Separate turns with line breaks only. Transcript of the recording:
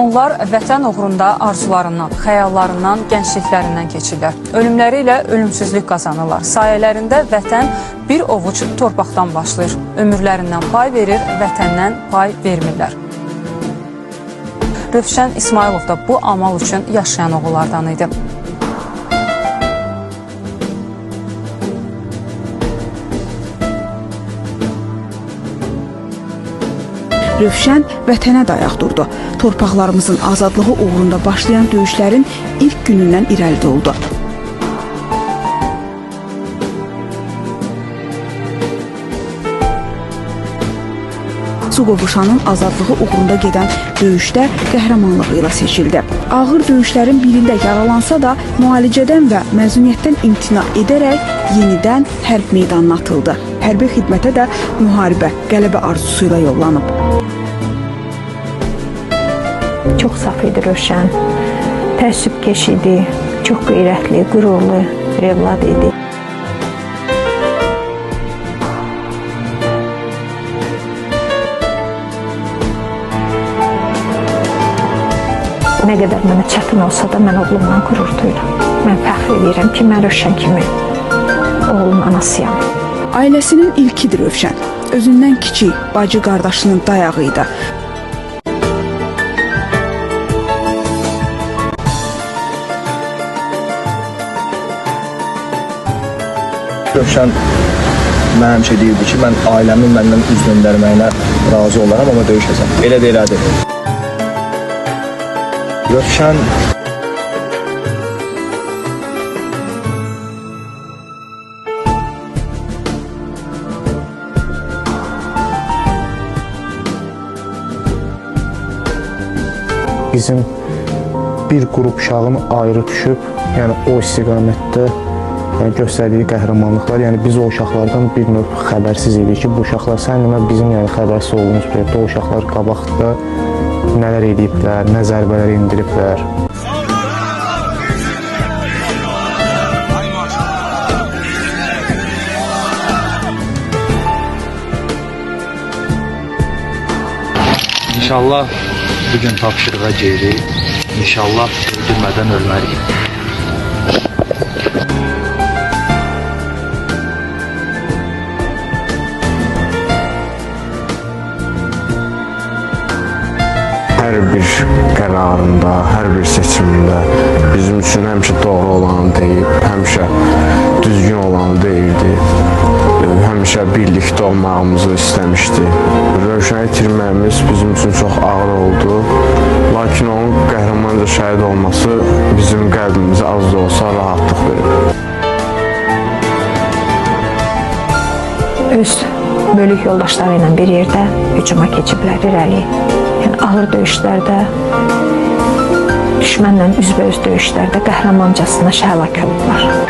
Onlar vətən uğrunda arzularından, xəyallarından, gəncliklərindən keçirlər. Ölümləri ilə ölümsüzlük qazanırlar. Sayələrində vətən bir ovuc torpaqdan başlayır. Ömürlərindən pay verir, vətəndən pay vermirlər. Rövşən İsmailov da bu amal üçün yaşayan oğullardan idi.
Rövşən vətənə dayaq durdu. Torpaqlarımızın azadlığı uğrunda başlayan döyüşlərin ilk günündən irəlidə oldu. Suqovuşanın azadlığı uğrunda gedən döyüşdə qəhrəmanlığı ilə seçildi. Ağır döyüşlərin birində yaralansa da müalicədən və məzuniyyətdən imtina edərək yenidən hərb meydanına atıldı. Hərbi xidmətə də müharibə, qələbə arzusuyla yollanıb.
Çox saf idi Rövşən, təəssübkeş idi, çox qeyrətli, qürurlu bir evlad idi. Nə qədər mənə çətin olsa da mən oğlumdan qürur duyuram. Mən fəxr edirəm ki, mən Rövşən kimi oğlum anasıyam.
Ailəsinin ilkidir Rövşən. Özündən kiçik, bacı qardaşının dayağı idi.
Rövşən mənə həmişə deyirdi ki, mən ailəmin məndən üz döndərməyinə razı olaram, amma döyüşəcəm. Elə də elədi. Rövşən
bizim bir qrup uşağın ayrı düşüb, yəni o istiqamətdə göstərdiyi qəhrəmanlıqlar, yəni biz o uşaqlardan bir növ xəbərsiz idik ki, bu uşaqlar səninlə bizim xəbərsiz olduğumuz periodda o uşaqlar qabaqda nələr ediblər, nə zərbələr indiriblər.
İnşallah bugün tapşırığa gelirik, İnşallah öldürmədən ölməliyik.
Hər bir qərarında, hər bir seçimində bizim üçün həmişə doğru olanı deyib, həmişə düzgün olanı deyirdi. Həmişə birlikdə olmağımızı istəmişdi. Rövşəni itirməyimiz bizim üçün çox ağır oldu. Lakin onun qəhrəmanca şəhid olması bizim qəlbimizə az da olsa rahatlıq verir.
Öz bölük yoldaşları ilə bir yerdə hücuma keçiblər irəli. Yəni ağır döyüşlərdə, düşmənlə üzbəüz döyüşlərdə qəhrəmancasına şəhəlak olublar.